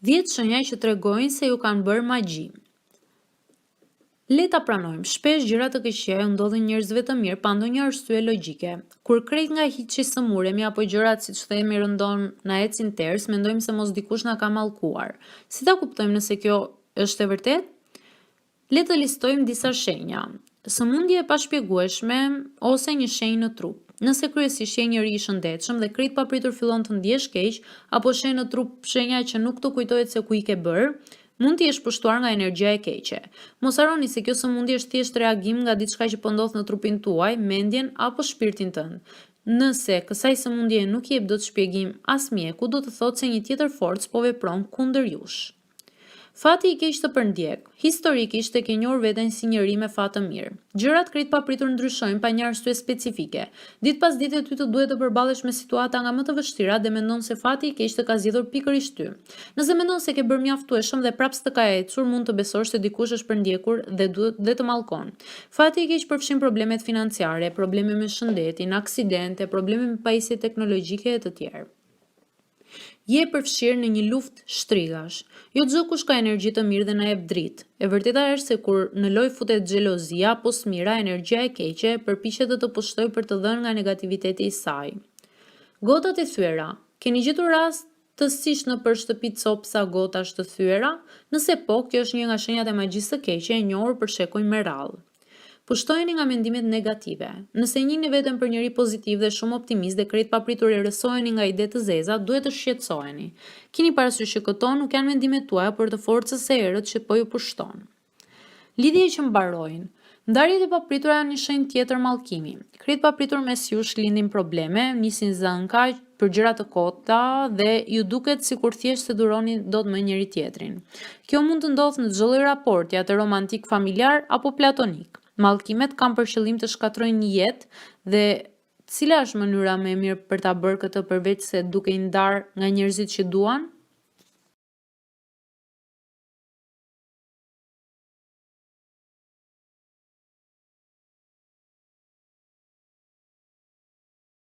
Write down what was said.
10 shenja që tregojnë se ju kanë bërë magji. Le ta pranojmë, shpesh gjëra të këqija ndodhin njerëzve të mirë pa ndonjë arsye logjike. Kur krejt nga hiçi sëmuremi apo gjërat siç themi rëndon na ecin ters, mendojmë se mos dikush na ka mallkuar. Si ta kuptojmë nëse kjo është e vërtetë? Le të listojmë disa shenja. Sëmundje e pashpjegueshme ose një shenjë në trup. Nëse kryesisht je njëri i shëndetshëm dhe krejt papritur fillon të ndihesh keq, apo shenjë në trup shenja që nuk të kujtohet se ku i ke bërë, mund të jesh pushtuar nga energjia e keqe. Mos harroni se kjo sëmundje është thjesht reagim nga diçka që po ndodh në trupin tuaj, mendjen apo shpirtin tënd. Nëse kësaj sëmundje nuk jep dot shpjegim as mjeku, do të thotë se një tjetër forcë po vepron kundër jush. Fati i keq të përndjek. Historikisht e ke njohur veten si njeri me fat të mirë. Gjërat krejt papritur ndryshojnë pa një arsye specifike. Ditë pas dite ty të duhet të përballesh me situata nga më të vështira dhe mendon se fati i keq të ka zgjedhur pikërisht ty. Nëse mendon se ke bërë mjaftueshëm dhe prapë të ka ecur, mund të besosh se dikush është përndjekur dhe të mallkon. Fati i keq përfshin problemet financiare, probleme me shëndetin, aksidente, probleme me pajisje teknologjike e të tjerë. Je përfshirë në një luftë shtrigash. Jo çdo kush ka energji të mirë dhe na jep dritë. E vërteta është se kur në lojë futet xhelozia apo smira, energjia e keqe përpiqet të pushtojë për të dhënë nga negativiteti i saj. Gotat e thyera. Keni gjetur rastësisht në shtëpi copsa gotash të thyera? Nëse po, kjo është një nga shenjat e magjisë së keqe e njohur për shekuj me radhë. Pushtojeni nga mendimet negative. Nëse njihni veten për njëri pozitiv dhe shumë optimist dhe krejt papritur e rrësoheni nga ide të zeza, duhet të shqetësoheni. Keni parasysh që këto nuk janë mendimet tuaja, por të forcës së errët që po ju pushton. Lidhje që mbarojnë. Ndarjet e papritura janë një shenjë tjetër mallkimi. Krejt papritur mes jush lindin probleme, nisin zënka për gjëra të kota dhe ju duket sikur thjesht se duroni dot më njëri tjetrin. Kjo mund të ndodhë në çdo lloj raporti, atë romantik, familjar apo platonik. Mallkimet kanë për qëllim të shkatrojnë një jetë dhe cila është mënyra më e mirë për ta bërë këtë përveç se duke i ndarë nga njerëzit që duan?